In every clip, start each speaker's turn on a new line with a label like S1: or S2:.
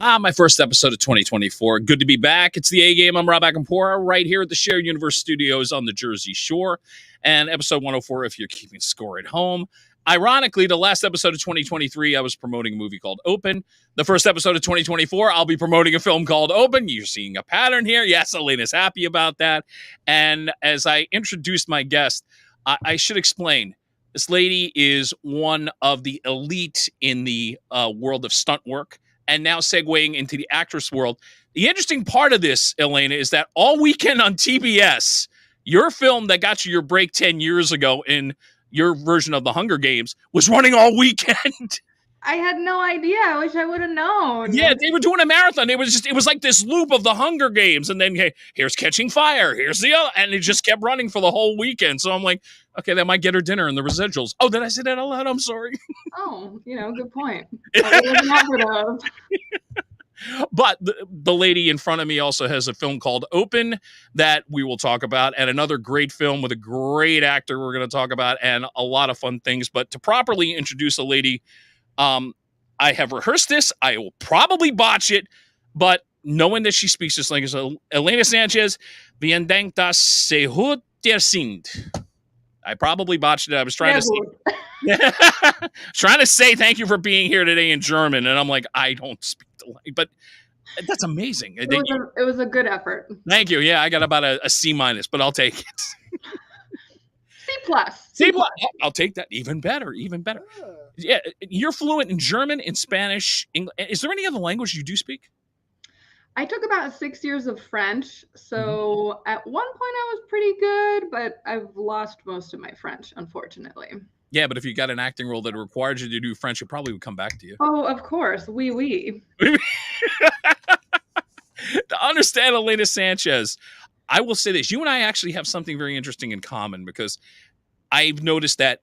S1: My first episode of 2024. Good to be back. It's the A Game. I'm Rob Akampora right here at the Shared Universe Studios on the Jersey Shore. And episode 104, if you're keeping score at home. Ironically, the last episode of 2023, I was promoting a movie called Open. The first episode of 2024, I'll be promoting a film called Open. You're seeing a pattern here. Yes, Elena's happy about that. And as I introduced my guest, I should explain. This lady is one of the elite in the world of stunt work. And now segueing into the actress world. The interesting part of this, Elena, is that all weekend on TBS, your film that got you your break 10 years ago in your version of the Hunger Games was running all weekend.
S2: I had no idea. I wish I would have known.
S1: Yeah, they were doing a marathon. It was like this loop of the Hunger Games. And then, hey, here's Catching Fire. Here's the other. And it just kept running for the whole weekend. So I'm like, okay, that might get her dinner and the residuals. Oh, did I say that out loud? I'm sorry.
S2: Oh, good point. But
S1: the lady in front of me also has a film called Open that we will talk about, and another great film with a great actor we're going to talk about, and a lot of fun things. But to properly introduce a lady, I have rehearsed this. I will probably botch it, but knowing that she speaks this language, Elena Sanchez, Bienvenida Sehut der Sind. I probably botched it. I was trying to say thank you for being here today in German, and I'm like, I don't speak the language, but that's amazing.
S2: It was a good effort.
S1: Thank you. Yeah, I got about a C-, but I'll take it.
S2: C+.
S1: I'll take that. Even better. Yeah, you're fluent in German, in Spanish, English. Is there any other language you do speak?
S2: I took about 6 years of French, so at one point I was pretty good, but I've lost most of my French, unfortunately.
S1: Yeah, but if you got an acting role that required you to do French, it probably would come back to you.
S2: Oh, of course. Oui.
S1: To understand Elena Sanchez, I will say this. You and I actually have something very interesting in common, because I've noticed that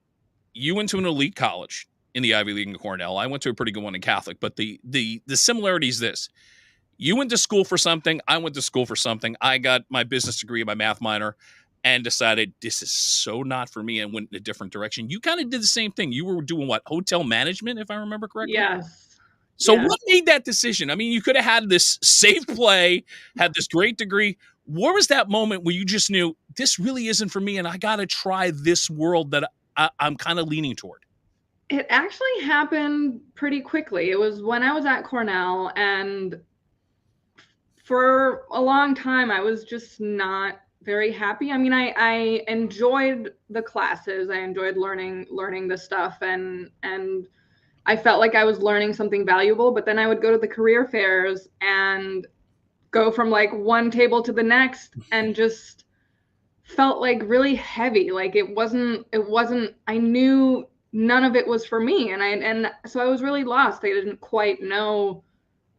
S1: you went to an elite college in the Ivy League in Cornell. I went to a pretty good one in Catholic, but the similarity is this. You went to school for something. I went to school for something. I got my business degree, my math minor, and decided this is so not for me, and went in a different direction. You kind of did the same thing. You were doing what? Hotel management, if I remember correctly?
S2: Yes.
S1: So What made that decision? I mean, you could have had this safe play, had this great degree. Where was that moment where you just knew this really isn't for me, and I got to try this world that I'm kind of leaning toward?
S2: It actually happened pretty quickly. It was when I was at Cornell, and for a long time, I was just not very happy. I mean, I enjoyed the classes. I enjoyed learning the stuff, and I felt like I was learning something valuable. But then I would go to the career fairs and go from like one table to the next, and just felt like really heavy. Like it wasn't. I knew none of it was for me, and so I was really lost. I didn't quite know,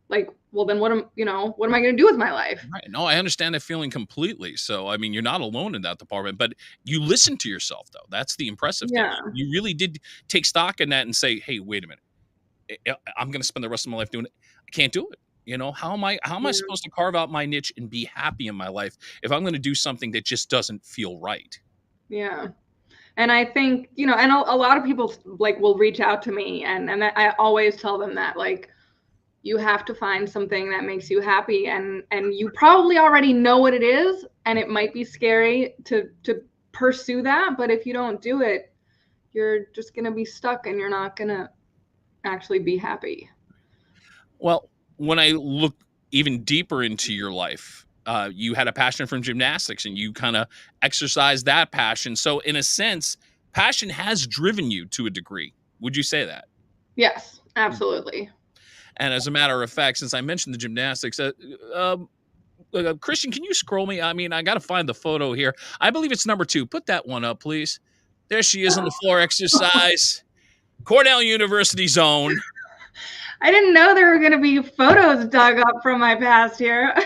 S2: like, well, then what am I going to do with my life?
S1: Right. No, I understand that feeling completely. So, I mean, you're not alone in that department, but you listened to yourself, though. That's the impressive thing. You really did take stock in that and say, hey, wait a minute. I'm going to spend the rest of my life doing it. I can't do it. How am I supposed to carve out my niche and be happy in my life if I'm going to do something that just doesn't feel right?
S2: Yeah. And I think, and a lot of people like will reach out to me, and I always tell them that, like, you have to find something that makes you happy, and you probably already know what it is, and it might be scary to pursue that, but if you don't do it, you're just going to be stuck, and you're not going to actually be happy.
S1: Well, when I look even deeper into your life, you had a passion for gymnastics, and you kind of exercised that passion. So in a sense, passion has driven you to a degree. Would you say that?
S2: Yes, absolutely.
S1: And as a matter of fact, since I mentioned the gymnastics, Christian, can you scroll me? I mean, I got to find the photo here. I believe it's number 2. Put that one up, please. There she is on the floor exercise. Cornell University zone.
S2: I didn't know there were going to be photos dug up from my past here.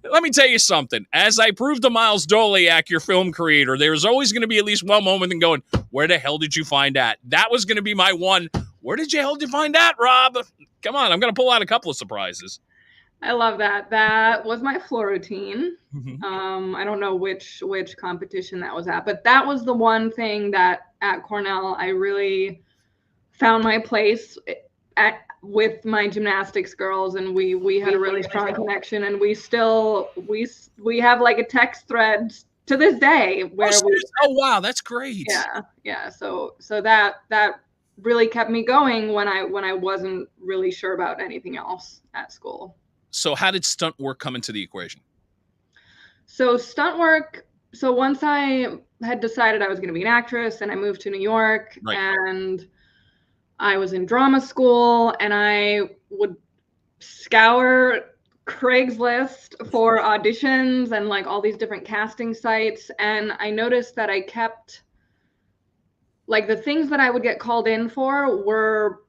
S1: Let me tell you something. As I proved to Miles Doliak, your film creator, there's always going to be at least one moment in going, where the hell did you find that? That was going to be my one. Where did you hell did you find that, Rob? Come on, I'm going to pull out a couple of surprises.
S2: I love that. That was my floor routine.
S1: Mm-hmm.
S2: I don't know which competition that was at, but that was the one thing that at Cornell I really found my place. with my gymnastics girls, and we had a really strong connection, and we have like a text thread to this day where
S1: oh wow, that's great.
S2: Yeah. So that really kept me going when I wasn't really sure about anything else at school.
S1: So how did stunt work come into the equation?
S2: So stunt work. So once I had decided I was going to be an actress, and I moved to New York, and I was in drama school, and I would scour Craigslist for auditions and like all these different casting sites. And I noticed that I kept, like, the things that I would get called in for were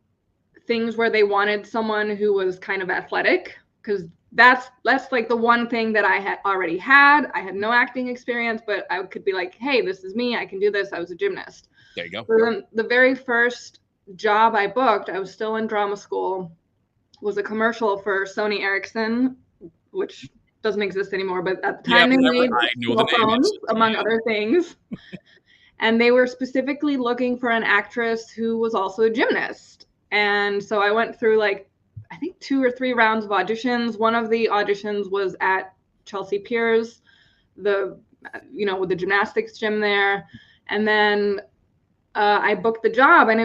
S2: things where they wanted someone who was kind of athletic, because that's like the one thing that I had already had. I had no acting experience, but I could be like, hey, this is me. I can do this. I was a gymnast.
S1: There you go.
S2: So the very first job I booked, I was still in drama school, was a commercial for Sony Ericsson, which doesn't exist anymore, but at the time they made cell phones, among other things. And they were specifically looking for an actress who was also a gymnast. And so I went through like, I think 2 or 3 rounds of auditions. One of the auditions was at Chelsea Piers, with the gymnastics gym there. And then I booked the job, and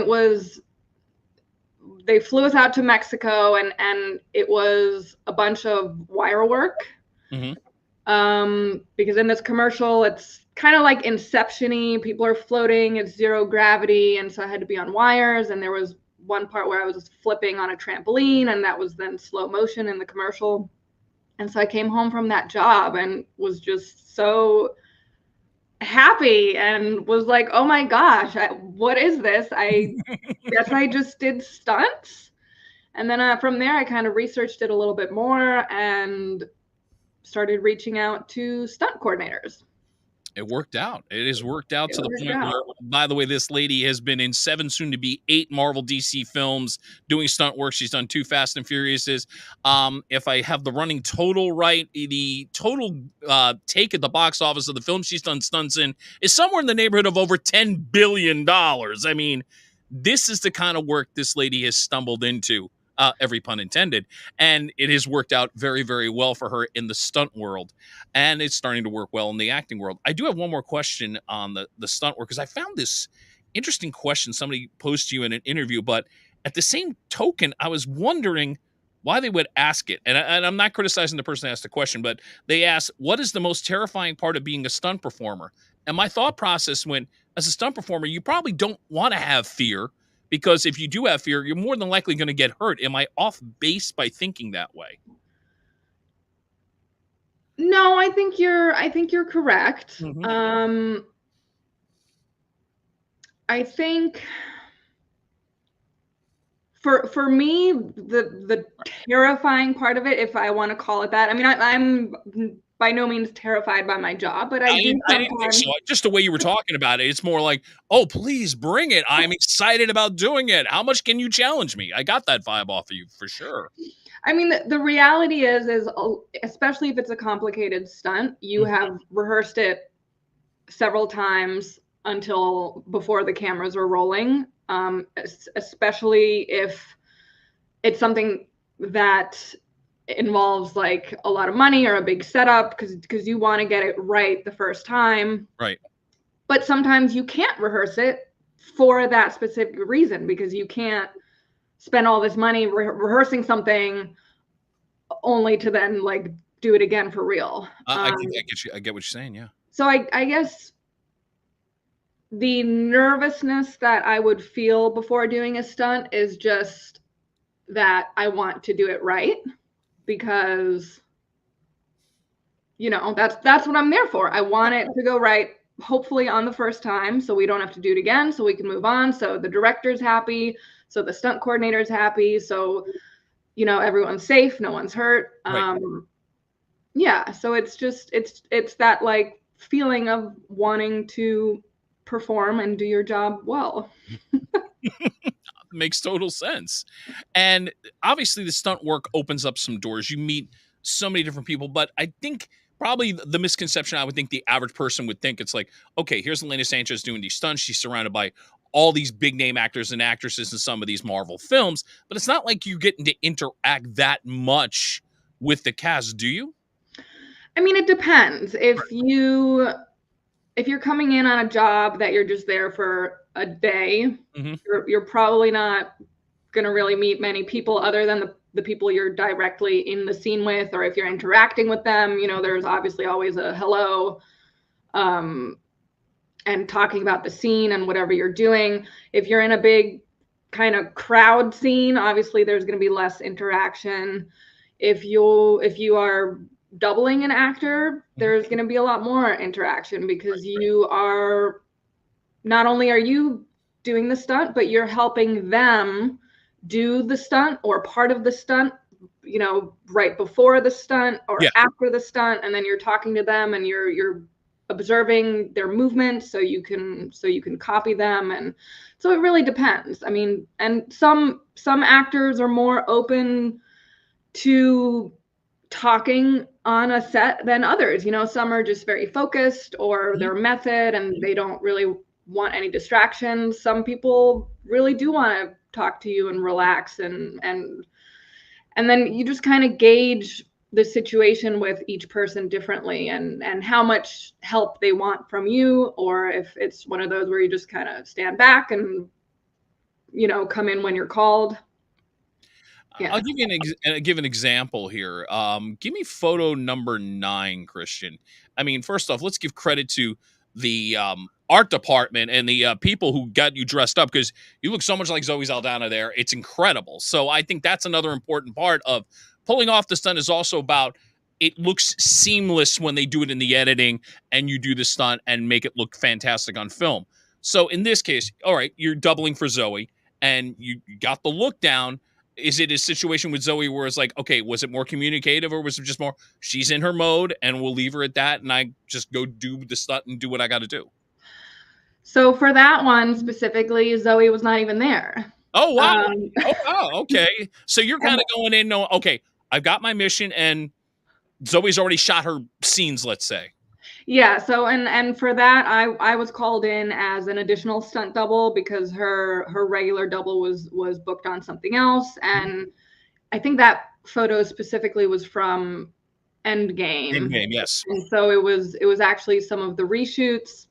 S2: they flew us out to Mexico, and it was a bunch of wire work. Because in this commercial, it's kind of like Inception-y. People are floating, it's zero gravity. And so I had to be on wires. And there was one part where I was flipping on a trampoline, and that was then slow motion in the commercial. And so I came home from that job and was just so happy and was like, oh my gosh, what is this? I guess I just did stunts. And then from there, I kind of researched it a little bit more and started reaching out to stunt coordinators.
S1: It worked out. It has worked out to the point where, by the way, this lady has been in 7, soon to be 8 Marvel DC films doing stunt work. She's done 2 Fast and Furiouses. If I have the running total right, the total take at the box office of the film she's done stunts in is somewhere in the neighborhood of over $10 billion. I mean, this is the kind of work this lady has stumbled into. Every pun intended. And it has worked out very, very well for her in the stunt world. And it's starting to work well in the acting world. I do have one more question on the stunt work, because I found this interesting question somebody posed to you in an interview. But at the same token, I was wondering why they would ask it. And I'm not criticizing the person who asked the question, but they asked, what is the most terrifying part of being a stunt performer? And my thought process went, as a stunt performer, you probably don't want to have fear, because if you do have fear, you're more than likely going to get hurt. Am I off base by thinking that way?
S2: No, I think you're correct. I think for me, the terrifying part of it, if I want to call it that, I mean, I'm by no means terrified by my job, but I didn't think so.
S1: Just the way you were talking about it, it's more like, oh, please bring it. I'm excited about doing it. How much can you challenge me? I got that vibe off of you for sure.
S2: I mean, the reality is especially if it's a complicated stunt, you have rehearsed it several times until before the cameras are rolling, especially if it's something that involves like a lot of money or a big setup, because you want to get it right the first time.
S1: Right.
S2: But sometimes you can't rehearse it for that specific reason, because you can't spend all this money rehearsing something only to then like do it again for real.
S1: I get what you're saying. Yeah.
S2: So I guess the nervousness that I would feel before doing a stunt is just that I want to do it right, because that's what I'm there for. I want it to go right, hopefully on the first time, so we don't have to do it again, so we can move on, so the director's happy, so the stunt coordinator's happy, so everyone's safe, no one's hurt.
S1: Right.
S2: Yeah, so it's just it's that like feeling of wanting to perform and do your job well.
S1: Makes total sense. And obviously the stunt work opens up some doors. You meet so many different people, but I think probably the misconception I would think the average person would think, it's like, okay, here's Elena Sanchez doing these stunts. She's surrounded by all these big name actors and actresses in some of these Marvel films, but it's not like you get to interact that much with the cast, do you?
S2: I mean, it depends. If you're coming in on a job that you're just there for a day,
S1: Mhm.
S2: you're probably not gonna really meet many people other than the people you're directly in the scene with, or if you're interacting with them, there's obviously always a hello, um, and talking about the scene and whatever you're doing. If you're in a big kind of crowd scene, obviously there's gonna be less interaction. If you are doubling an actor,
S1: Mhm.
S2: there's going to be a lot more interaction because you are not only are you doing the stunt, but you're helping them do the stunt or part of the stunt, right before the stunt
S1: Yeah.
S2: or after the stunt, and then you're talking to them and you're observing their movements so you can copy them. And so it really depends. I mean, and some actors are more open to talking on a set than others. Some are just very focused or
S1: Mhm.
S2: their method and they don't really want any distractions. Some people really do want to talk to you and relax and then you just kind of gauge the situation with each person differently and how much help they want from you, or if it's one of those where you just kind of stand back and come in when you're called.
S1: I'll
S2: Yeah.
S1: give you give an example here. Give me photo number 9, Christian. I mean, first off, let's give credit to the art department and the people who got you dressed up, because you look so much like Zoe Saldana there. It's incredible. So I think that's another important part of pulling off the stunt, is also about it looks seamless when they do it in the editing and you do the stunt and make it look fantastic on film. So in this case, all right, you're doubling for Zoe and you got the look down. Is it a situation with Zoe where it's like, okay, was it more communicative, or was it just more she's in her mode and we'll leave her at that and I just go do the stunt and do what I got to do?
S2: So for that one specifically, Zoe was not even there.
S1: Oh wow.
S2: Um,
S1: Oh wow. Okay. So you're kind
S2: and
S1: of going in, no, okay, I've got my mission and Zoe's already shot her scenes, let's say.
S2: yeah, so and for that, I was called in as an additional stunt double because her regular double was booked on something else,
S1: Mhm.
S2: and I think that photo specifically was from
S1: In
S2: Endgame,
S1: game, yes.
S2: and so it was actually some of the reshoots,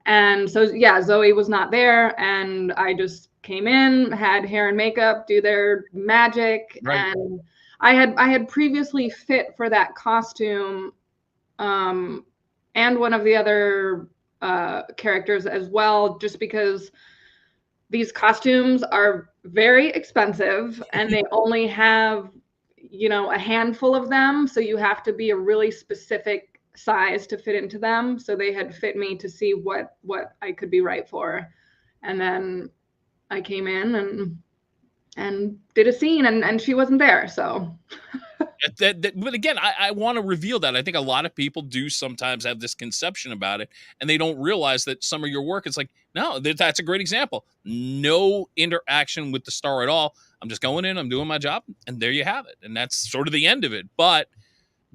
S2: and so yeah, Zoe was not there, and I just came in, had hair and makeup do their magic,
S1: Right.
S2: and I had previously fit for that costume, um, and one of the other characters as well, just because these costumes are very expensive and they only have, a handful of them. So you have to be a really specific size to fit into them. So they had fit me to see what I could be right for. And then I came in and did a scene and she wasn't there. So
S1: But again, I want to reveal that. I think a lot of people do sometimes have this conception about it, and they don't realize that some of your work, it's like, no, that's a great example. No interaction with the star at all. I'm just going in, I'm doing my job, and there you have it. And that's sort of the end of it. But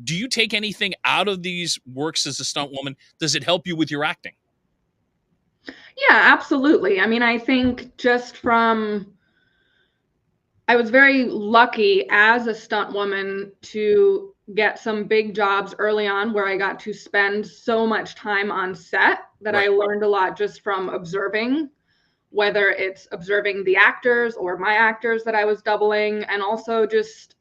S1: do you take anything out of these works as a stunt woman? Does it help you with your acting?
S2: yeah, absolutely. I mean, I think just from I was very lucky as a stunt woman to get some big jobs early on where I got to spend so much time on set that I
S1: Right.
S2: learned a lot just from observing, whether it's observing the actors or my actors that I was doubling, and also just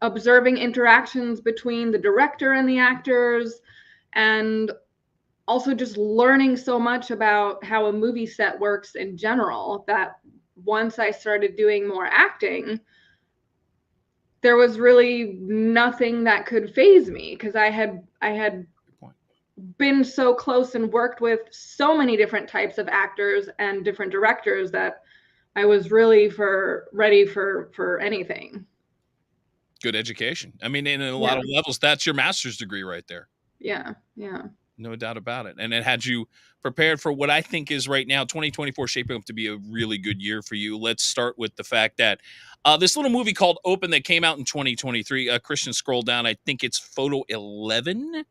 S2: observing interactions between the director and the actors, and also just learning so much about how a movie set works in general that once I started doing more acting, there was really nothing that could phase me because I had
S1: Good point.
S2: been so close and worked with so many different types of actors and different directors that I was really for ready for anything.
S1: Good education. I mean, in a lot
S2: Yeah,
S1: of levels, that's your master's degree right there.
S2: yeah, yeah.
S1: No doubt about it. And it had you prepared for what I think is right now 2024 shaping up to be a really good year for you. Let's start with the fact that this little movie called Open that came out in 2023, Christian, scroll down. I think it's photo 11.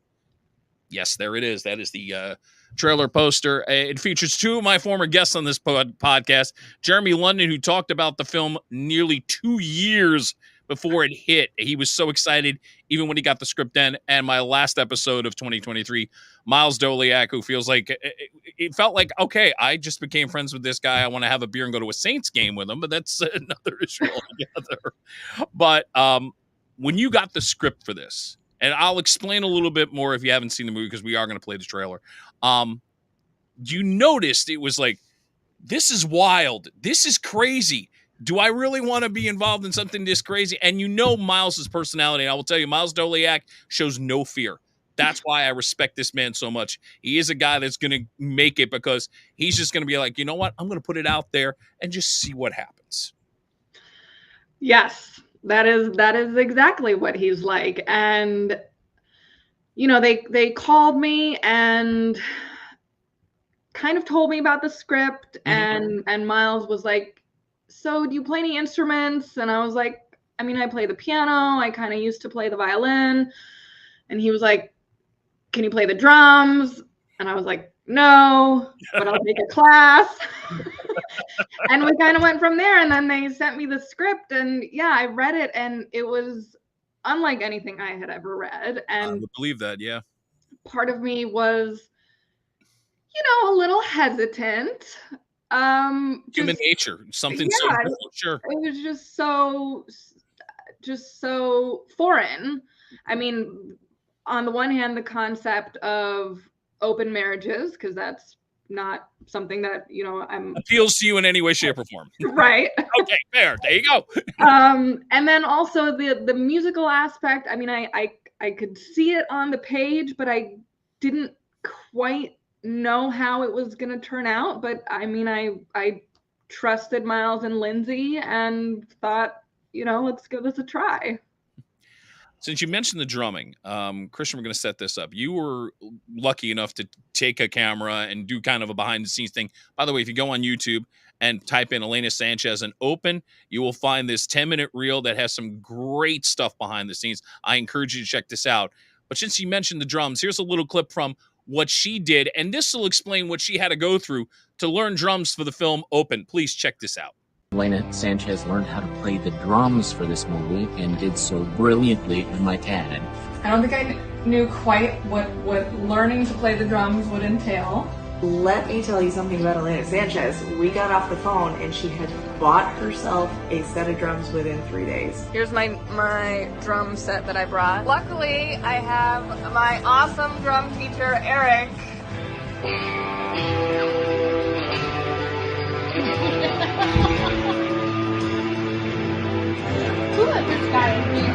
S1: Yes, there it is. That is the trailer poster. It features two of my former guests on this podcast, Jeremy London, who talked about the film nearly 2 years before it hit. He was so excited even when he got the script in. And my last episode of 2023, Miles Doliak, who feels like it felt like, okay, I just became friends with this guy. I want to have a beer and go to a Saints game with him, but that's another issue altogether. But when you got the script for this, and I'll explain a little bit more if you haven't seen the movie, because we are going to play the trailer. You noticed it was like, this is wild. This is crazy. Do I really want to be involved in something this crazy? And you know Miles's personality. And I will tell you, Miles Doliak shows no fear. That's why I respect this man so much. He is a guy that's going to make it, because he's just going to be like, you know what? I'm going to put it out there and just see what happens.
S2: Yes, that is exactly what he's like. And, you know, they called me and kind of told me about the script, and Miles was like, so do you play any instruments? And I was like, I mean, I play the piano. I kind of used to play the violin. And he was like, can you play the drums? And I was like, no, but I'll take a class. And we kind of went from there. And then they sent me the script, and yeah, I read it, and it was unlike anything I had ever read. And
S1: I would believe that, yeah.
S2: part of me was, you know, a little hesitant.
S1: Human nature, something so sure.
S2: It was just so foreign. I mean, on the one hand, the concept of open marriages, because that's not something that, you know,
S1: appeals to you in any way, shape, or form.
S2: Right.
S1: Okay, fair. There you go.
S2: And then also the musical aspect. I mean, I could see it on the page, but I didn't quite know how it was going to turn out. But I mean, I trusted Miles and Lindsay and thought, you know, let's give this a try.
S1: Since you mentioned the drumming, Christian, we're going to set this up. You were lucky enough to take a camera and do kind of a behind the scenes thing. By the way, if you go on YouTube and type in Elena Sanchez and open, you will find this 10-minute reel that has some great stuff behind the scenes. I encourage you to check this out. But since you mentioned the drums, here's a little clip from what she did, and this will explain what she had to go through to learn drums for the film Open. Please check this out.
S3: Elena Sanchez learned how to play the drums for this movie and did so brilliantly with my dad.
S2: I don't think I knew quite what learning to play the drums would entail.
S4: Let me tell you something about Elena Sanchez. We got off the phone and she had bought herself a set of drums within 3 days.
S5: Here's my drum set that I brought. Luckily, I have my awesome drum teacher, Eric.
S2: Who let this guy in here?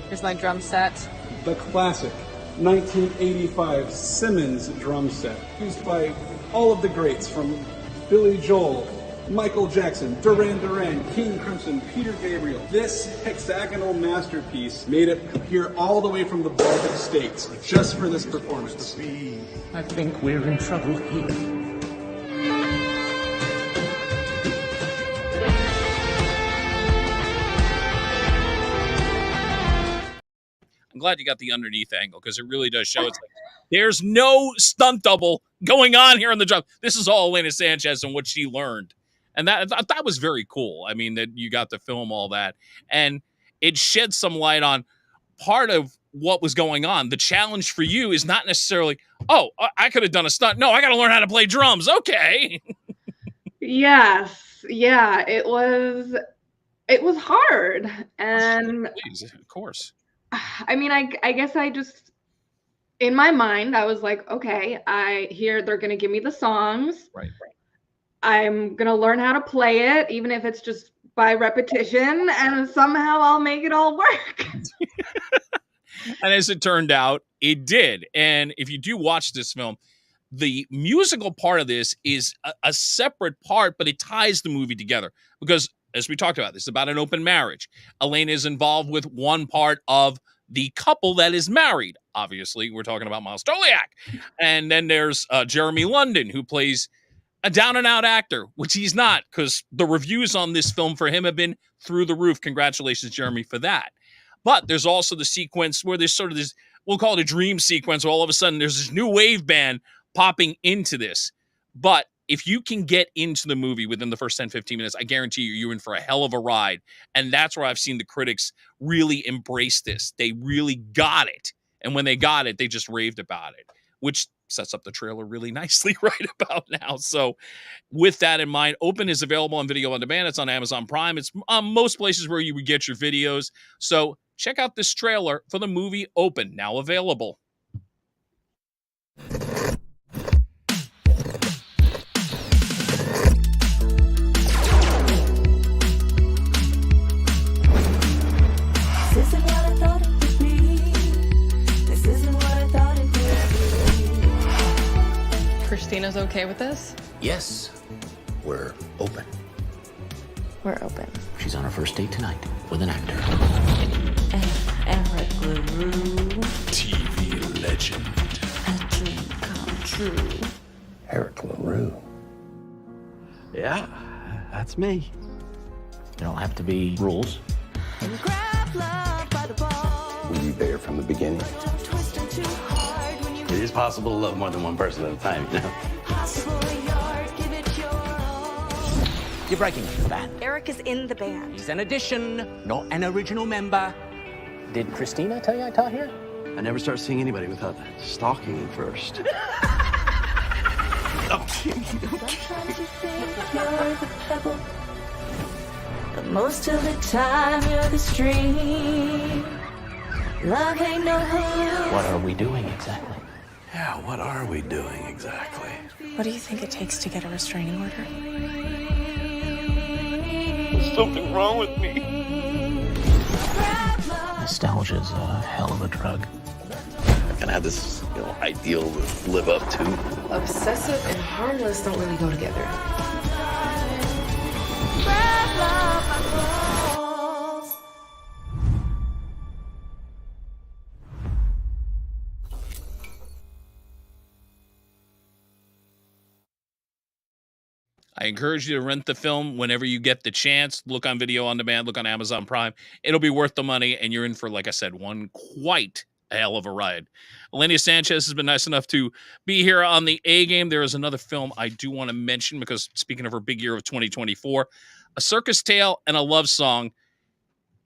S5: Here's my drum set.
S6: The classic 1985 Simmons drum set, used by all of the greats from Billy Joel, Michael Jackson, Duran Duran, King Crimson, Peter Gabriel. This hexagonal masterpiece made it here all the way from the Baltic States just for this performance.
S3: I think we're in trouble here.
S1: I'm glad you got the underneath angle, because it really does show. It's like, there's no stunt double going on here in the drum. This is all Elena Sanchez and what she learned. And that was very cool. I mean, that you got to film all that. And it shed some light on part of what was going on. The challenge for you is not necessarily, oh, I could have done a stunt. No, I got to learn how to play drums. Okay.
S2: Yes. Yeah. It was hard. And
S1: please, of course.
S2: I mean, I guess I just, in my mind, I was like, okay, I hear they're going to give me the songs.
S1: Right.
S2: I'm going to learn how to play it, even if it's just by repetition, and somehow I'll make it all work.
S1: And as it turned out, it did. And if you do watch this film, the musical part of this is a separate part, but it ties the movie together. Because, as we talked about, this is about an open marriage. Elena is involved with one part of the couple that is married. Obviously, we're talking about Miles Doliak. And then there's Jeremy London, who plays a down-and-out actor, which he's not, because the reviews on this film for him have been through the roof. Congratulations, Jeremy, for that. But there's also the sequence where there's sort of this, we'll call it a dream sequence, where all of a sudden there's this new wave band popping into this. But if you can get into the movie within the first 10, 15 minutes, I guarantee you're in for a hell of a ride. And that's where I've seen the critics really embrace this. They really got it. And when they got it, they just raved about it, which sets up the trailer really nicely right about now. So with that in mind, Open is available on video on demand. It's on Amazon Prime. It's on most places where you would get your videos. So check out this trailer for the movie Open, now available.
S5: Christina's okay with this?
S7: Yes, we're open.
S8: We're open.
S7: She's on her first date tonight with an actor.
S8: Eric LaRue.
S7: TV legend.
S8: A dream come true.
S7: Eric LaRue.
S9: Yeah, that's me.
S7: There'll have to be rules.
S9: Were you there from the beginning? It is possible to love more than one person at a time, you know?
S7: You're breaking up the band.
S8: Eric is in the band.
S7: He's an addition, not an original member. Did Christina tell you I taught here?
S9: I never start seeing anybody without stalking them first. I'm kidding.
S8: But most of the time you're the stream. Love ain't no hood.
S7: What are we doing exactly?
S9: Yeah, what are we doing exactly?
S8: What do you think it takes to get a restraining order?
S1: There's something wrong with me.
S7: Nostalgia's a hell of a drug.
S9: Can I have this, ideal to live up to?
S10: Obsessive and harmless don't really go together.
S1: I encourage you to rent the film whenever you get the chance. Look on video on demand, look on Amazon Prime. It'll be worth the money, and you're in for, like I said, one quite a hell of a ride. Elena Sanchez has been nice enough to be here on the A Game. There is another film I do want to mention because, speaking of her big year of 2024, A Circus Tale and a Love Song.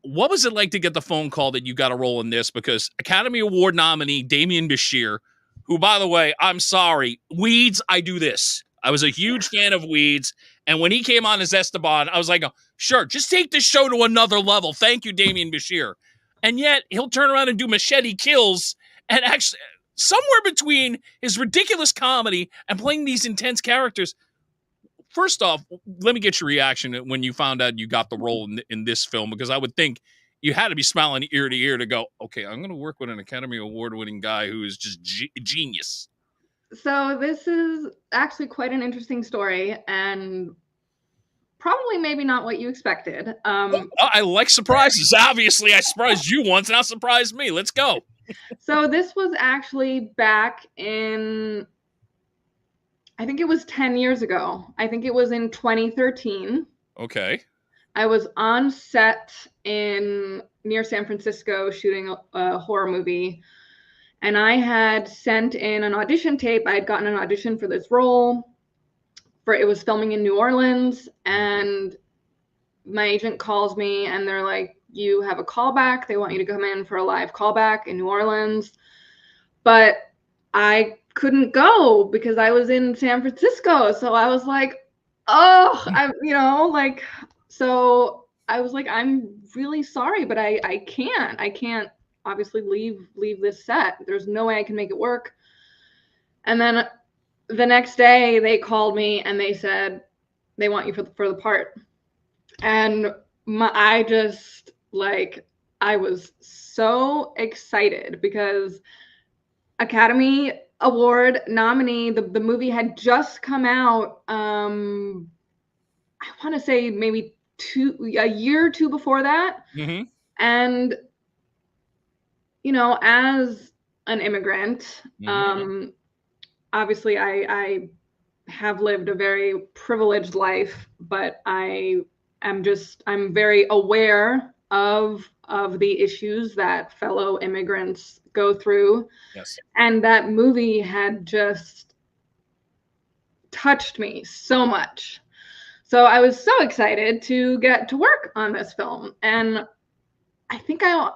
S1: What was it like to get the phone call that you got a role in this? Because Academy Award nominee Damien Bashir, who, by the way, I'm sorry, Weeds, I do this. I was a huge fan of Weeds, and when he came on as Esteban, I was like, oh, sure, just take this show to another level. Thank you, Damien Bashir. And yet, he'll turn around and do Machete Kills, and actually, somewhere between his ridiculous comedy and playing these intense characters. First off, let me get your reaction when you found out you got the role in this film, because I would think you had to be smiling ear to ear to go, okay, I'm going to work with an Academy Award-winning guy who is just genius.
S2: So this is actually quite an interesting story, and probably maybe not what you expected.
S1: I like surprises. Obviously, I surprised you once, now surprise me. Let's go.
S2: So this was actually back in, I think it was 10 years ago. I think it was in 2013.
S1: Okay.
S2: I was on set near San Francisco shooting a horror movie. And I had sent in an audition tape. I had gotten an audition for this role. It was filming in New Orleans. And my agent calls me and they're like, you have a callback. They want you to come in for a live callback in New Orleans. But I couldn't go because I was in San Francisco. So I was like, oh, so I was like, I'm really sorry, but I can't obviously leave this set. There's no way I can make it work. And then the next day they called me and they said they want you for the part. And I was so excited because Academy Award nominee, the movie had just come out. I want to say maybe a year or two before that.
S1: Mm-hmm.
S2: And as an immigrant, obviously I have lived a very privileged life, but I'm very aware of the issues that fellow immigrants go through.
S1: Yes.
S2: And that movie had just touched me so much. So I was so excited to get to work on this film. And I think I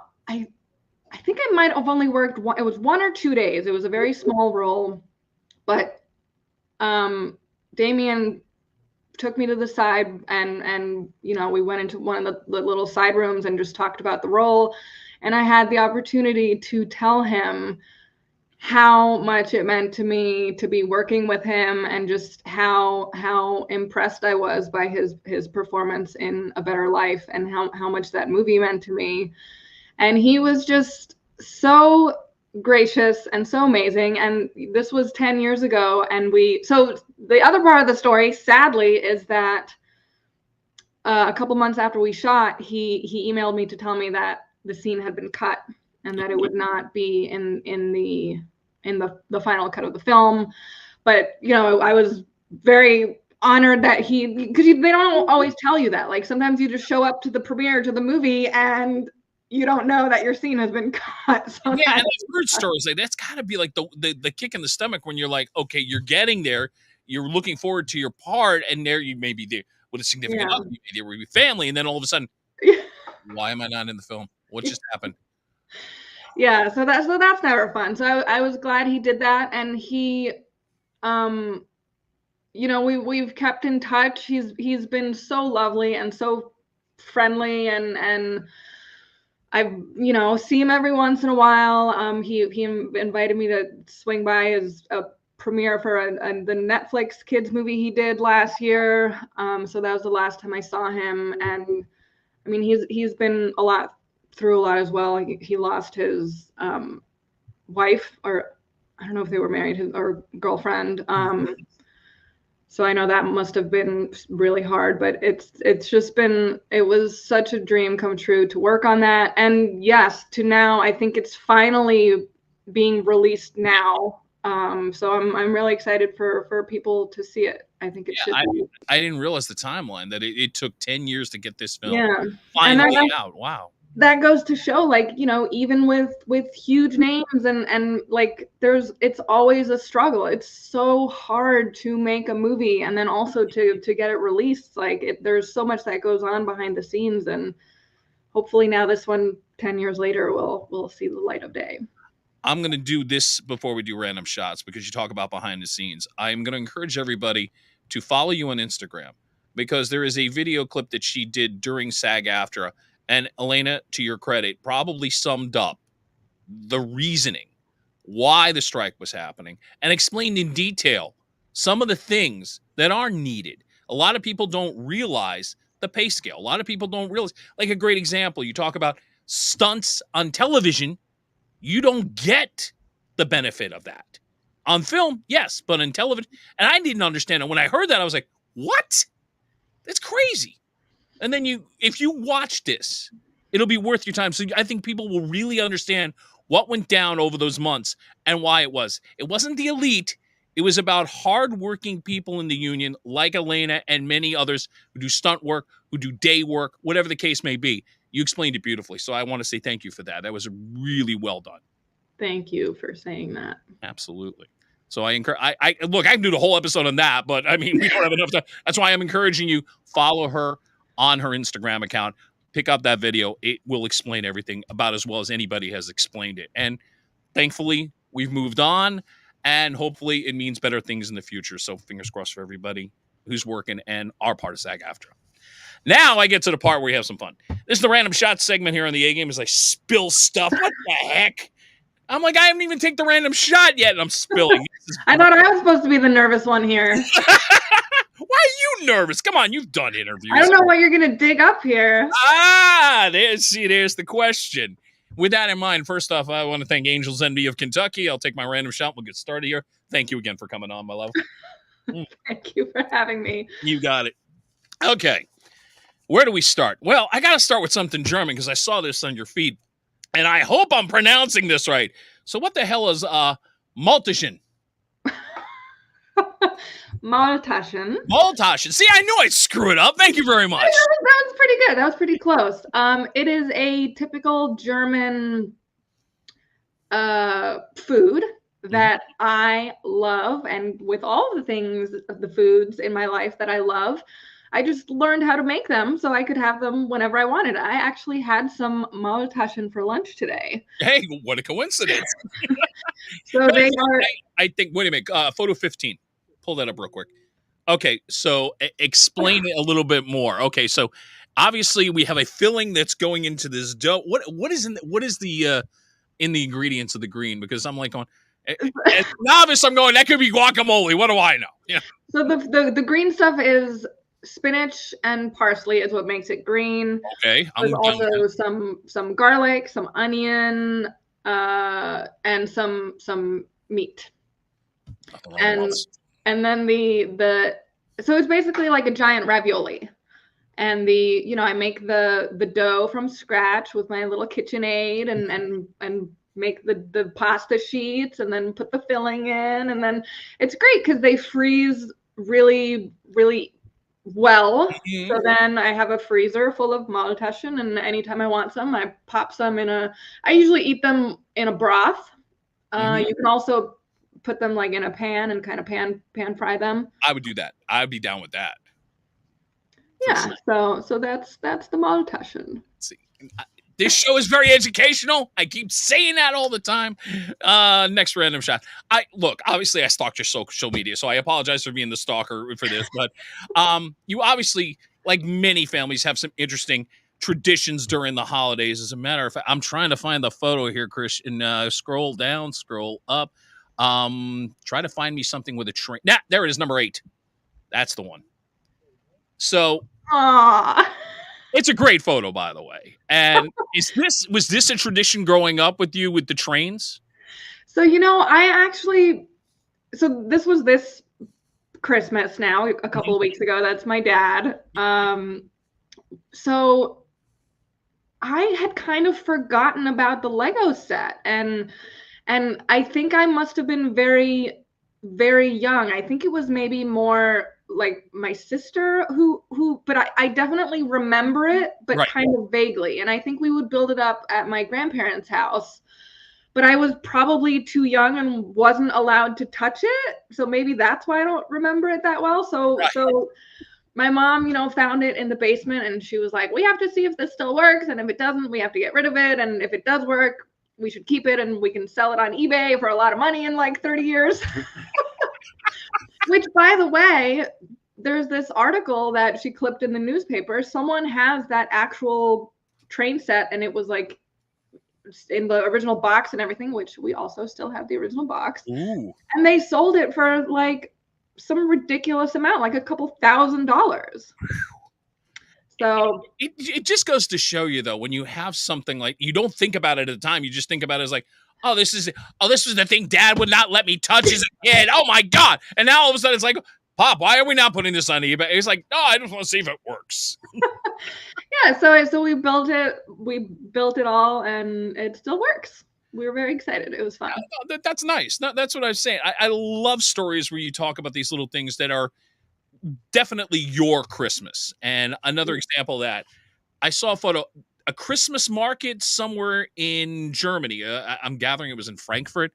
S2: might have only worked it was 1 or 2 days. It was a very small role, but Damien took me to the side and we went into one of the little side rooms and just talked about the role. And I had the opportunity to tell him how much it meant to me to be working with him, and just how impressed I was by his performance in A Better Life, and how much that movie meant to me. And he was just so gracious and so amazing. And this was 10 years ago. And so the other part of the story, sadly, is that a couple months after we shot, he emailed me to tell me that the scene had been cut and that it would not be in the final cut of the film. But I was very honored that because they don't always tell you that. Like, sometimes you just show up to the premiere to the movie and you don't know that your scene has been cut. So
S1: yeah, and I've heard stories like that's got to be like the kick in the stomach when you're like, okay, you're getting there, you're looking forward to your part, and there you may be there with a significant other, you may be there with your family, and then all of a sudden, why am I not in the film? What just happened?
S2: Yeah, so that's never fun. So I was glad he did that, and he, we've kept in touch. He's been so lovely and so friendly, and I see him every once in a while. He invited me to swing by his premiere for the Netflix kids movie he did last year. So that was the last time I saw him, and I mean he's been through a lot as well. He lost his wife, or I don't know if they were married, or girlfriend. So I know that must have been really hard, but it was such a dream come true to work on that. And yes, to now, I think it's finally being released now. So I'm really excited for people to see it. I think it should be.
S1: I didn't realize the timeline that it took 10 years to get this film finally out. Wow.
S2: That goes to show, like, even with huge names and like it's always a struggle. It's so hard to make a movie and then also to get it released. Like there's so much that goes on behind the scenes, and hopefully now this one 10 years later will see the light of day.
S1: I'm going to do this before we do random shots, because you talk about behind the scenes. I'm going to encourage everybody to follow you on Instagram, because there is a video clip that she did during SAG-AFTRA. And Elena, to your credit, probably summed up the reasoning why the strike was happening and explained in detail some of the things that are needed. A lot of people don't realize the pay scale. A lot of people don't realize, like a great example, you talk about stunts on television, you don't get the benefit of that. On film, yes, but on television, and I didn't understand it. When I heard that, I was like, what? That's crazy. And then if you watch this, it'll be worth your time. So I think people will really understand what went down over those months and why it was. It wasn't the elite. It was about hardworking people in the union, like Elena and many others who do stunt work, who do day work, whatever the case may be. You explained it beautifully. So I want to say thank you for that. That was really well done.
S2: Thank you for saying that.
S1: Absolutely. So I encourage, look, I can do the whole episode on that, but I mean, we don't have enough time. That's why I'm encouraging you, follow her on her Instagram account, pick up that video. It will explain everything about as well as anybody has explained it. And thankfully, we've moved on, and hopefully it means better things in the future. So fingers crossed for everybody who's working and are part of SAG-AFTRA. Now I get to the part where we have some fun. This is the random shot segment here on the A Game, as I spill stuff. What the heck? I'm like, I haven't even taken the random shot yet, and I'm spilling.
S2: I thought I was supposed to be the nervous one here.
S1: Why are you nervous? Come on, you've done interviews.
S2: I don't know what you're going to dig up here.
S1: There's the question. With that in mind, first off, I want to thank Angels Envy of Kentucky. I'll take my random shot. We'll get started here. Thank you again for coming on, my love.
S2: Thank you for having me.
S1: You got it. Okay. Where do we start? Well, I got to start with something German, because I saw this on your feed, and I hope I'm pronouncing this right. So what the hell is Maltischen?
S2: Maultaschen.
S1: Maultaschen. See, I knew I'd screw it up. Thank you very much.
S2: That was pretty good. That was pretty close. It is a typical German food that I love, and with all the things, the foods in my life that I love, I just learned how to make them so I could have them whenever I wanted. I actually had some Maultaschen for lunch today.
S1: Hey, what a coincidence.
S2: So they are.
S1: I think, wait a minute, photo 15. Pull that up real quick. Okay, so explain it a little bit more. Okay, so obviously we have a filling that's going into this dough. What is the in the ingredients of the green? Because I'm like going, as a novice, I'm going, that could be guacamole. What do I know? Yeah.
S2: So the green stuff is spinach and parsley is what makes it green.
S1: Okay.
S2: There's also some garlic, some onion, and some meat. And then so it's basically like a giant ravioli. And I make the dough from scratch with my little KitchenAid and make the pasta sheets and then put the filling in, and then it's great because they freeze really, really well. So then I have a freezer full of Maultaschen, and anytime I want some, I pop some I usually eat them in a broth. You can also put them like in a pan and kind of pan fry them.
S1: I would do that. I'd be down with that.
S2: Yeah, so that's the Maultaschen.
S1: See, this show is very educational. I keep saying that all the time. Next random shot. Obviously I stalked your social media, so I apologize for being the stalker for this, but you obviously, like many families, have some interesting traditions during the holidays. As a matter of fact, I'm trying to find the photo here, Christian. Scroll down, scroll up. Try to find me something with a train. There it is, number 8. That's the one. So it's a great photo, by the way. And was this a tradition growing up with you with the trains?
S2: So, this was this Christmas now, a couple of weeks ago. That's my dad. So I had kind of forgotten about the Lego set, and I think I must have been very, very young. I think it was maybe more like my sister who but I definitely remember it, but right, kind of vaguely. And I think we would build it up at my grandparents' house, but I was probably too young and wasn't allowed to touch it. So maybe that's why I don't remember it that well. So my mom, found it in the basement, and she was like, we have to see if this still works. And if it doesn't, we have to get rid of it. And if it does work, we should keep it, and we can sell it on eBay for a lot of money in like 30 years. Which, by the way, there's this article that she clipped in the newspaper. Someone has that actual train set, and it was like in the original box and everything, which we also still have the original box.
S1: Ooh.
S2: And they sold it for like some ridiculous amount, like a couple $1,000s. So
S1: it just goes to show you, though, when you have something like, you don't think about it at the time, you just think about it as like, this was the thing Dad would not let me touch as a kid. Oh my God. And now all of a sudden it's like, Pop, why are we not putting this on eBay? It's like, no, I just want to see if it works.
S2: Yeah, so we built it all, and it still works. We were very excited. It was fun.
S1: That's nice. That's what I was saying. I love stories where you talk about these little things that are definitely your Christmas. And another example of that, I saw a photo, a Christmas market somewhere in Germany. I'm gathering it was in Frankfurt.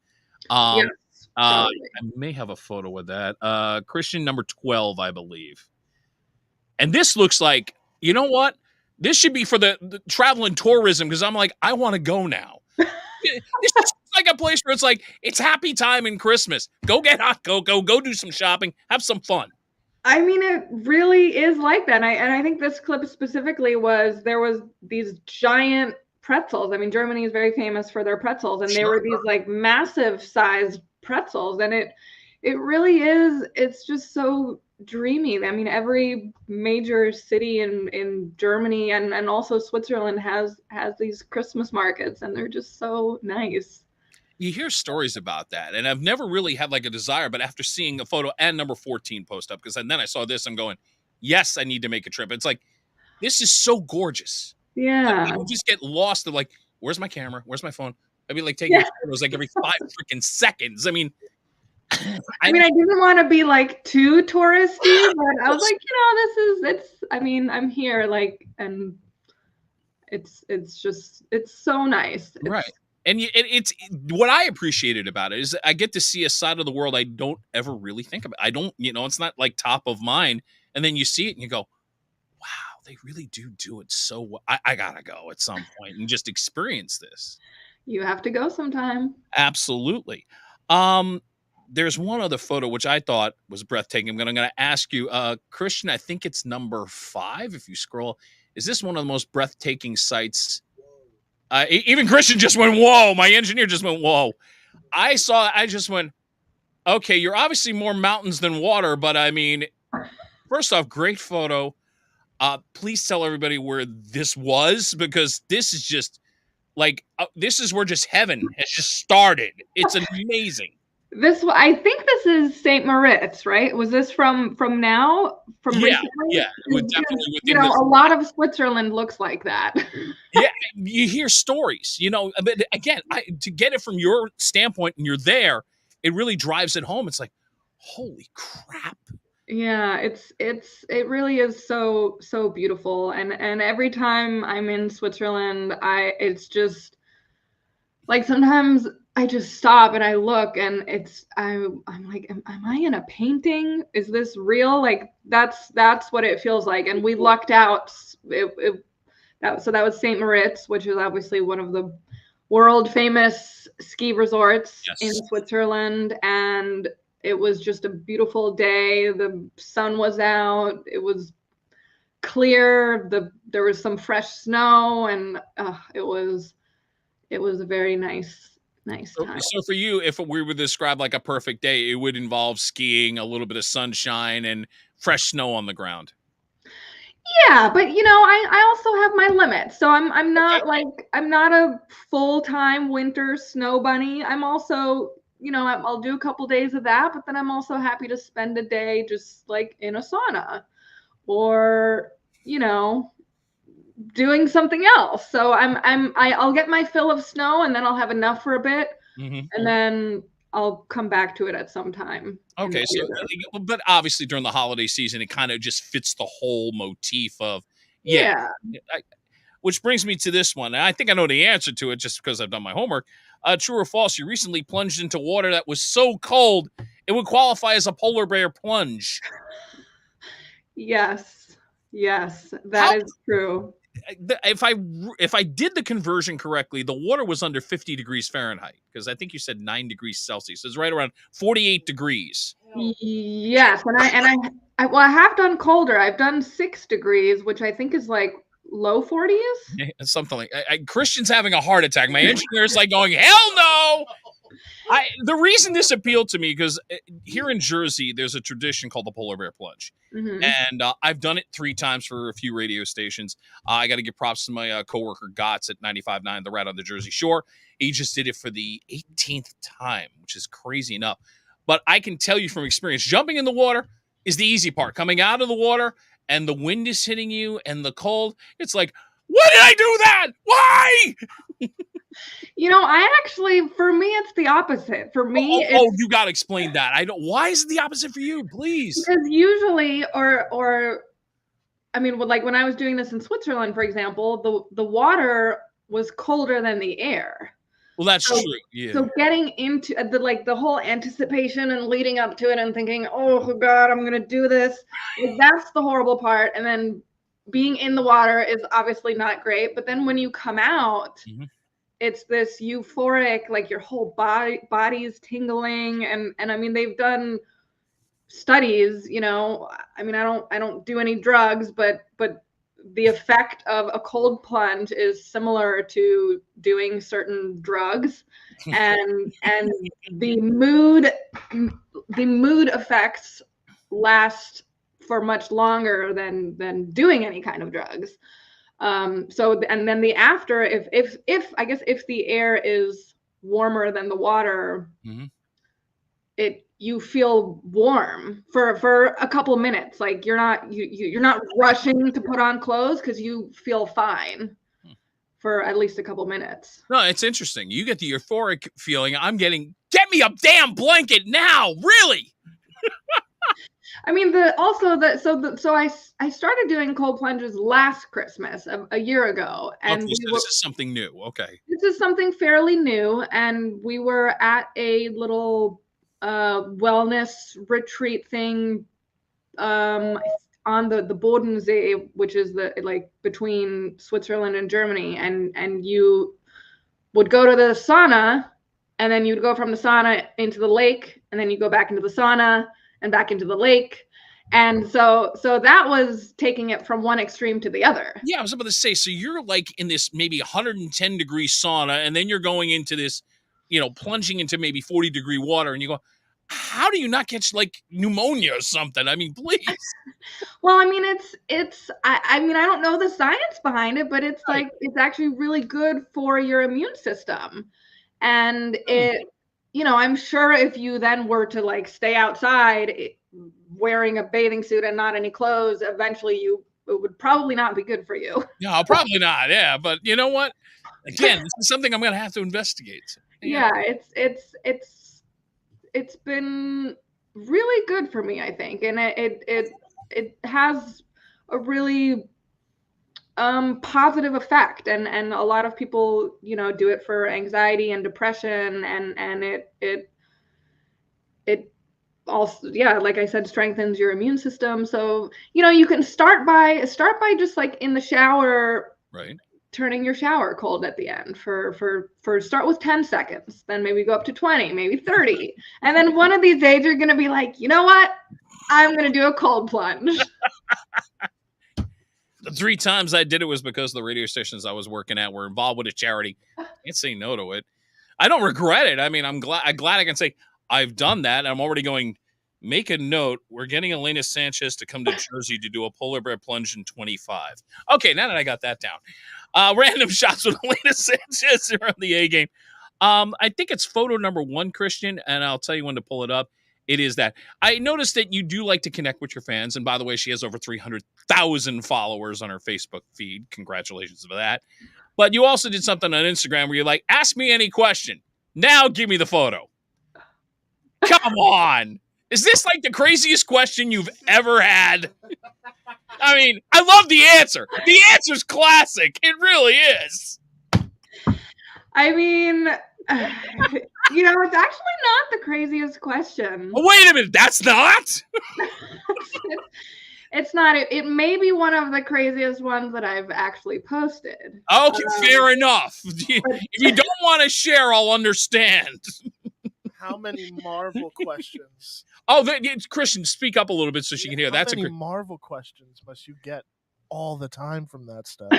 S2: Yes,
S1: I may have a photo of that. Christian, number 12, I believe. And this looks like, you know what? This should be for the travel and tourism, because I'm like, I want to go now. It's just like a place where it's like, it's happy time in Christmas. Go get hot cocoa, go do some shopping, have some fun.
S2: I mean, it really is like that. And I think this clip specifically there was these giant pretzels. I mean, Germany is very famous for their pretzels, and they were these like massive sized pretzels. And it really is, it's just so dreamy. I mean, every major city in Germany and also Switzerland has these Christmas markets, and they're just so nice.
S1: You hear stories about that, and I've never really had like a desire, but after seeing a photo and number 14 post up, because then I saw this, I'm going, yes, I need to make a trip. It's like, this is so gorgeous.
S2: Yeah.
S1: Like, you just get lost in like, where's my camera? Where's my phone? I'd be like taking photos like every 5 freaking seconds. I mean,
S2: I mean, I didn't want to be like too touristy, but I was like, I'm here, like, and it's so nice.
S1: Right. And it's what I appreciated about it is I get to see a side of the world I don't ever really think about. I don't, it's not like top of mind. And then you see it and you go, wow, they really do it so well. I gotta go at some point and just experience this.
S2: You have to go sometime.
S1: Absolutely. There's one other photo which I thought was breathtaking. I'm gonna ask you, Christian, I think it's number 5. If you scroll, is this one of the most breathtaking sights? Even Christian just went, whoa. My engineer just went, whoa. I just went, okay, you're obviously more mountains than water, but I mean, first off, great photo. Please tell everybody where this was, because this is just like, this is where just heaven has just started. It's amazing.
S2: I think this is St. Moritz, right? Was this from now? Recently?
S1: Yeah. Definitely
S2: a lot of Switzerland looks like that.
S1: Yeah, you hear stories, but again, to get it from your standpoint and you're there, it really drives it home. It's like, holy crap.
S2: Yeah, it really is so beautiful. And every time I'm in Switzerland, it's just like, sometimes I just stop and I look and I'm like, am I in a painting? Is this real? Like, that's what it feels like. And we lucked out. So that was St. Moritz, which is obviously one of the world famous ski resorts in Switzerland. And it was just a beautiful day. The sun was out. It was clear. There was some fresh snow, and it was a very nice time.
S1: So for you, if we would describe like a perfect day, it would involve skiing, a little bit of sunshine, and fresh snow on the ground.
S2: Yeah, but I also have my limits. So I'm not I'm not a full-time winter snow bunny. I'm also, I'll do a couple days of that, but then I'm also happy to spend a day just like in a sauna or, doing something else. So I'll get my fill of snow, and then I'll have enough for a bit, and then I'll come back to it at some time.
S1: Okay, but obviously during the holiday season, it kind of just fits the whole motif of which brings me to this one. And I think I know the answer to it just because I've done my homework. True or false? You recently plunged into water that was so cold it would qualify as a polar bear plunge.
S2: Yes, that is true.
S1: If I did the conversion correctly, the water was under 50 degrees Fahrenheit, because I think you said 9 degrees Celsius. It's right around 48 degrees.
S2: Yes, and I have done colder. I've done 6 degrees, which I think is like low 40s.
S1: Yeah, something like. Christian's having a heart attack. My engineer's like going, hell no. The reason this appealed to me, because here in Jersey, there's a tradition called the polar bear plunge. And I've done it 3 times for a few radio stations. I got to give props to my coworker Gotts at 95.9, the Rat on the Jersey Shore. He just did it for the 18th time, which is crazy enough. But I can tell you from experience, jumping in the water is the easy part. Coming out of the water and the wind is hitting you and the cold, it's like, why did I do that? Why?
S2: For me, it's the opposite. For me,
S1: you got to explain that. Why is it the opposite for you, please?
S2: Because usually, like when I was doing this in Switzerland, for example, the water was colder than the air.
S1: Well, that's true. Yeah.
S2: So getting into the whole anticipation and leading up to it and thinking, oh God, I'm going to do this. That's the horrible part. And then being in the water is obviously not great. But then when you come out, it's this euphoric, like your whole body is tingling. And I mean, they've done studies, I don't do any drugs, but the effect of a cold plunge is similar to doing certain drugs, and the mood effects last for much longer than doing any kind of drugs. And then the after, if the air is warmer than the water, you feel warm for a couple of minutes. Like you're not rushing to put on clothes because you feel fine for at least a couple minutes.
S1: No, it's interesting. You get the euphoric feeling. I'm getting, get me a damn blanket now. Really?
S2: I mean, so I started doing cold plunges last Christmas, a year ago, and
S1: Okay, so this is something new. Okay.
S2: This is something fairly new, and we were at a little wellness retreat thing on the Bodensee, which is between Switzerland and Germany, and you would go to the sauna, and then you'd go from the sauna into the lake, and then you go back into the sauna and back into the lake. And so that was taking it from one extreme to the other.
S1: Yeah, I was about to say, so you're like in this maybe 110 degree sauna, and then you're going into this, plunging into maybe 40 degree water, and you go, how do you not catch like pneumonia or something? I mean, please.
S2: Well, I mean, I don't know the science behind it, but it's like, it's actually really good for your immune system. And I'm sure if you then were to like stay outside wearing a bathing suit and not any clothes, eventually it would probably not be good for you.
S1: No, probably not. Yeah. But you know what? Again, this is something I'm going to have to investigate.
S2: Yeah, it's been really good for me, I think. And it has a really positive effect, and a lot of people do it for anxiety and depression, and it also, like I said, strengthens your immune system. So you can start by just like in the shower,
S1: right,
S2: turning your shower cold at the end for start with 10 seconds, then maybe go up to 20, maybe 30, and then one of these days you're gonna be like, you know what, I'm gonna do a cold plunge.
S1: The 3 times I did it was because the radio stations I was working at were involved with a charity. I can't say no to it. I don't regret it. I mean, I'm glad I can say I've done that. I'm already going, make a note. We're getting Elena Sanchez to come to Jersey to do a polar bear plunge in 25. Okay, now that I got that down. Random shots with Elena Sanchez here on the A Game. I think it's photo number 1, Christian, and I'll tell you when to pull it up. It is that. I noticed that you do like to connect with your fans. And by the way, she has over 300,000 followers on her Facebook feed. Congratulations for that. But you also did something on Instagram where you're like, ask me any question. Now give me the photo. Come on. Is this like the craziest question you've ever had? I mean, I love the answer. The answer's classic. It really is.
S2: I mean, it's actually not the craziest question.
S1: Oh, wait a minute. That's not?
S2: It's not. It may be one of the craziest ones that I've actually posted.
S1: Okay, fair enough. If you don't want to share, I'll understand.
S11: How many Marvel questions?
S1: Oh, Christian, speak up a little bit so she can hear.
S11: How many Marvel questions must you get all the time from that stuff?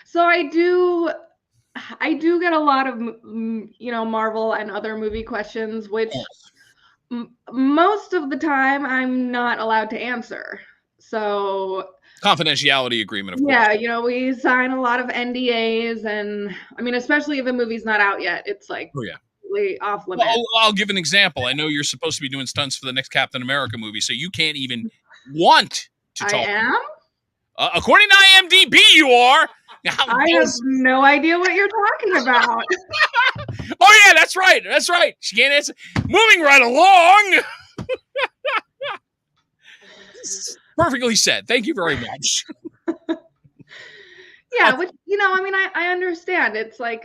S2: So I do get a lot of Marvel and other movie questions, which most of the time I'm not allowed to answer. So
S1: confidentiality agreement, of course.
S2: Yeah, we sign a lot of NDAs, and I mean, especially if a movie's not out yet, it's like,
S1: oh yeah,
S2: off limits.
S1: Well, I'll give an example. I know you're supposed to be doing stunts for the next Captain America movie, so you can't even want to talk.
S2: I am?
S1: According to IMDb, you are.
S2: I have no idea what you're talking about.
S1: Oh, yeah, that's right. That's right. She can't answer. Moving right along. Perfectly said. Thank you very much.
S2: Yeah, which, I mean, I understand. It's like,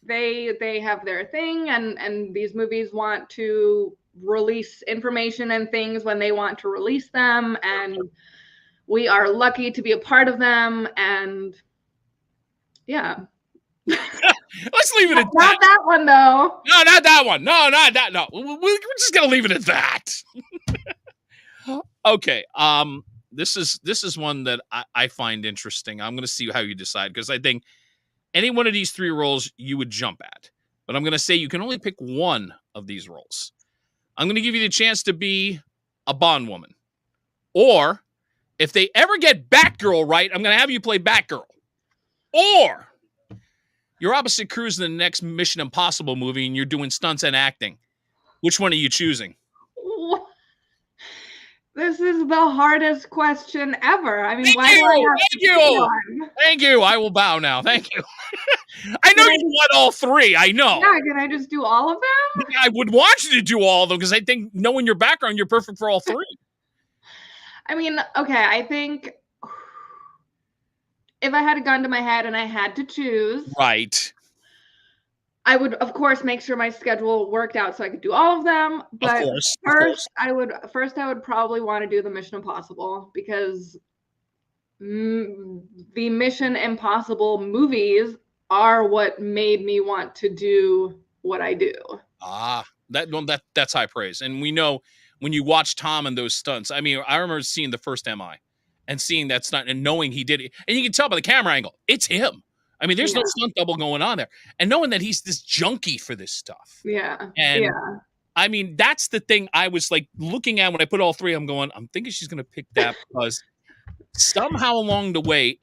S2: they have their thing, and these movies want to release information and things when they want to release them, and we are lucky to be a part of them, and yeah.
S1: Let's leave it at that.
S2: Not that one, though.
S1: No, not that one. No, not that. No, we're just gonna leave it at that. Okay. This is one that I find interesting. I'm gonna see how you decide, because I think any one of these 3 roles you would jump at, but I'm gonna say you can only pick one of these roles. I'm gonna give you the chance to be a Bond woman, or if they ever get Batgirl right, I'm going to have you play Batgirl. Or you're opposite Cruise in the next Mission Impossible movie and you're doing stunts and acting. Which one are you choosing?
S2: There's this is the hardest question ever. I mean,
S1: Thank
S2: why do I
S1: you.
S2: have
S1: Thank
S2: to pick
S1: you.
S2: one?
S1: Thank you. I will bow now. Thank you. I know you won all three. I know.
S2: Yeah, can I just do all of them?
S1: I would want you to do all of them because I think knowing your background, you're perfect for all three.
S2: I mean, okay, I think if I had a gun to my head and I had to choose,
S1: Right.
S2: I would, of course, make sure my schedule worked out so I could do all of them. But first, I would probably want to do the Mission Impossible because the Mission Impossible movies are what made me want to do what I do.
S1: That's high praise. And we know when you watch Tom and those stunts, I mean, I remember seeing the first MI and seeing that stunt and knowing he did it. And you can tell by the camera angle, it's him. I mean, there's no stunt double going on there. And knowing that he's this junkie for this stuff.
S2: Yeah.
S1: And I mean, that's the thing I was like looking at when I put all three. I'm thinking she's going to pick that because somehow along the way,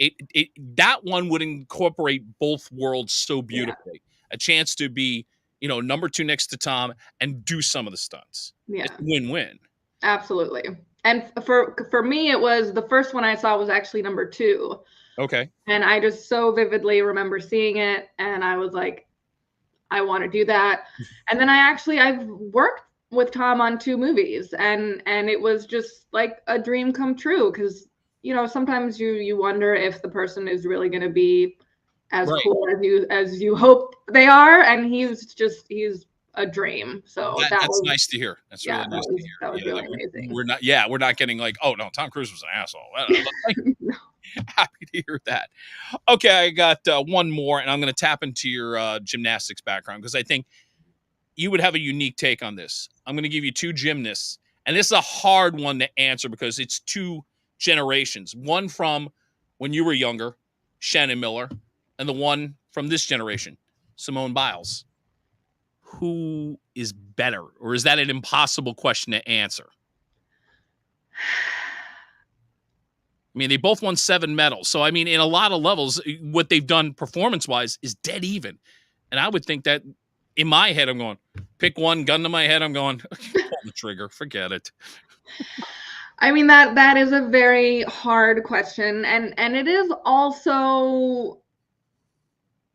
S1: that one would incorporate both worlds so beautifully. A chance to be, number two next to Tom and do some of the stunts.
S2: Yeah.
S1: It's win-win.
S2: Absolutely. And for me, it was the first one I saw was actually number 2.
S1: Okay.
S2: And I just so vividly remember seeing it, and I was like, I want to do that. And then I've worked with Tom on 2 movies, and it was just like a dream come true because sometimes you wonder if the person is really going to be as cool as you hope they are, and he's a dream. So
S1: that's nice to hear. That's really nice to hear.
S2: That was really amazing.
S1: We're not getting like, oh no, Tom Cruise was an asshole.
S2: No.
S1: Happy to hear that. Okay, I got one more, and I'm going to tap into your gymnastics background because I think you would have a unique take on this. I'm going to give you 2 gymnasts, and this is a hard one to answer because it's 2 generations. One from when you were younger, Shannon Miller, and the one from this generation, Simone Biles. Who is better, or is that an impossible question to answer? I mean, they both won 7 medals. So, I mean, in a lot of levels, what they've done performance-wise is dead even. And I would think that in my head, I'm going, pick one, gun to my head, I'm going, pull the trigger, forget it.
S2: I mean, that is a very hard question. And it is also,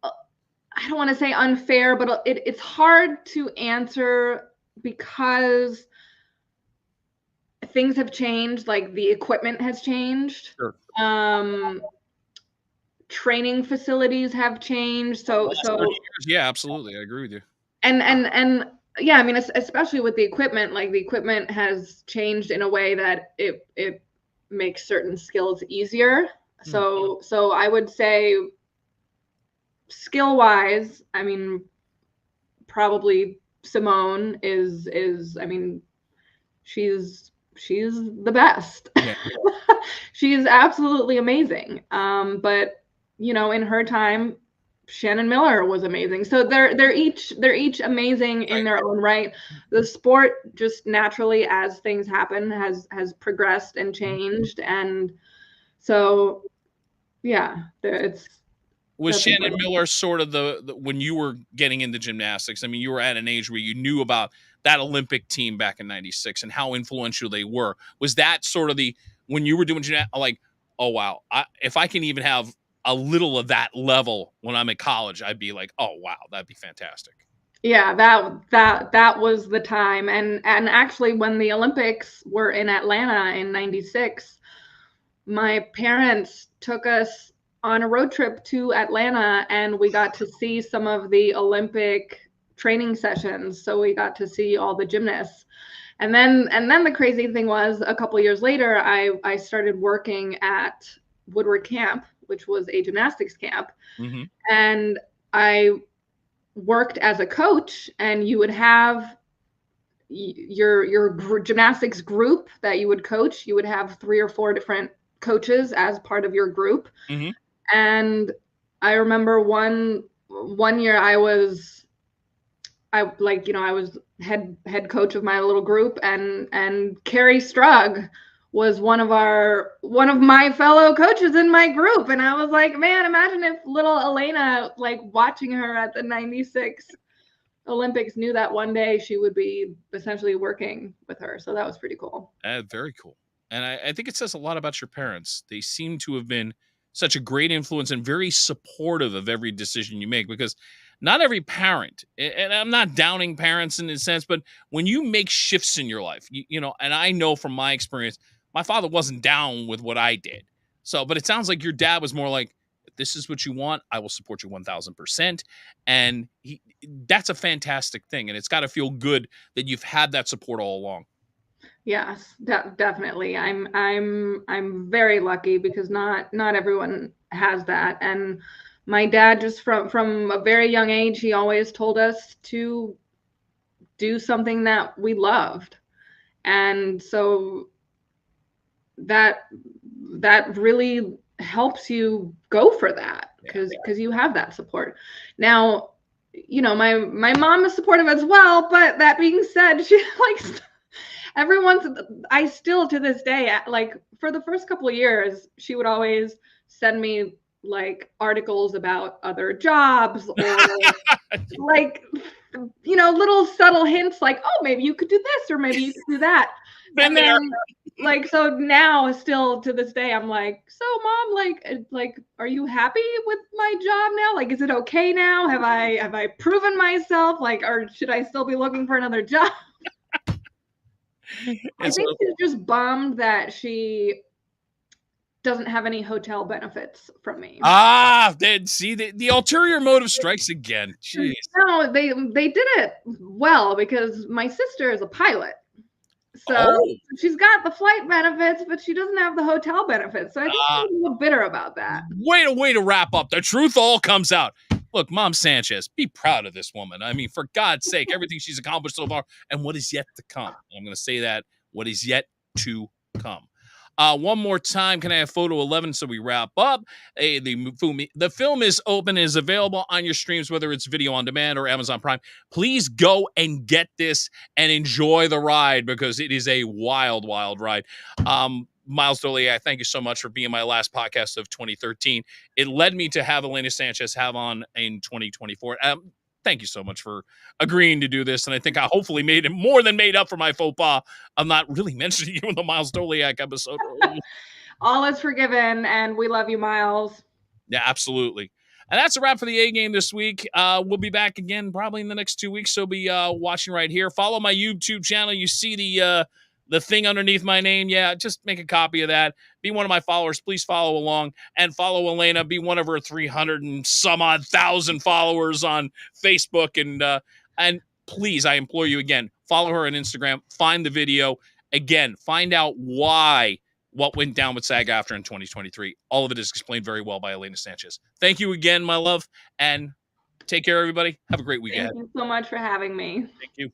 S2: I don't want to say unfair, but it's hard to answer because things have changed, like the equipment has changed.
S1: Sure.
S2: Training facilities have changed. So
S1: yeah, absolutely. I agree with you.
S2: And yeah, I mean, especially with the equipment, like the equipment has changed in a way that it makes certain skills easier. So I would say skill wise, I mean, probably Simone is I mean, she's the best. Yeah. She's absolutely amazing. But in her time, Shannon Miller was amazing. So they're each amazing in their own right. The sport just naturally, as things happen, has progressed and changed, and so yeah,
S1: Was Shannon Miller sort of the when you were getting into gymnastics? I mean, you were at an age where you knew about that Olympic team back in '96 and how influential they were. Was that sort of when you were doing gymnastics, like, oh wow, if I can even have a little of that level when I'm at college, I'd be like, oh wow, that'd be fantastic.
S2: Yeah, that was the time. And actually when the Olympics were in Atlanta in '96, my parents took us on a road trip to Atlanta, and we got to see some of the Olympic training sessions. So we got to see all the gymnasts. And then the crazy thing was, a couple years later, I started working at Woodward Camp, which was a gymnastics camp. Mm-hmm. And I worked as a coach, and you would have your gymnastics group that you would coach. You would have 3 or 4 different coaches as part of your group. Mm-hmm. And I remember one year I was head coach of my little group, and Carrie Strug was one of my fellow coaches in my group. And I was like, man, imagine if little Elena, like watching her at the '96 Olympics, knew that one day she would be essentially working with her. So that was pretty cool.
S1: Very cool. And I think it says a lot about your parents. They seem to have been such a great influence and very supportive of every decision you make, because not every parent, and I'm not downing parents in a sense, but when you make shifts in your life, you know, and I know from my experience, my father wasn't down with what I did. So, but it sounds like your dad was more like, if this is what you want, I will support you 1000%. And that's a fantastic thing. And it's got to feel good that you've had that support all along.
S2: Yes, definitely. I'm very lucky because not everyone has that. And my dad, just from a very young age, he always told us to do something that we loved. And so that really helps you go for that, because you have that support. Now, you know, my mom is supportive as well, but that being said, she likes I still to this day, like for the first couple of years, she would always send me like articles about other jobs, or like, you know, little subtle hints like, oh, maybe you could do this, or maybe you could do that. And then like, so now still to this day, I'm like, so mom, like, are you happy with my job now? Like, is it okay now? Have I proven myself? Like, or should I still be looking for another job? I think she's just bummed that she doesn't have any hotel benefits from me.
S1: Then see, the ulterior motive strikes again. Jeez.
S2: No, they did it well, because my sister is a pilot. So she's got the flight benefits, but she doesn't have the hotel benefits. So I think she's a little bitter about that.
S1: Way to wrap up. The truth all comes out. Look, Mom Sanchez, be proud of this woman. I mean, for God's sake, everything she's accomplished so far and what is yet to come. I'm going to say that, what is yet to come. One more time, can I have photo 11 so we wrap up? The film is open, is available on your streams, whether it's video on demand or Amazon Prime. Please go and get this and enjoy the ride, because it is a wild, wild ride. Miles Doley, I thank you so much for being my last podcast of 2013. It led me to have Elena Sanchez have on in 2024. Thank you so much for agreeing to do this. And I think I hopefully made up for my faux pas of not really mentioning you in the Miles Doliak episode.
S2: All is forgiven, and we love you, Miles.
S1: Yeah, absolutely. And that's a wrap for the A Game this week. We'll be back again probably in the next 2 weeks. So be watching right here. Follow my YouTube channel. You see the thing underneath my name. Yeah, just make a copy of that. Be one of my followers. Please follow along, and follow Elena. Be one of her 300 and some odd thousand followers on Facebook. And please, I implore you again, follow her on Instagram. Find the video. Again, find out what went down with SAG-AFTRA in 2023. All of it is explained very well by Elena Sanchez. Thank you again, my love, and take care, everybody. Have a great weekend.
S2: Thank you so much for having me.
S1: Thank you.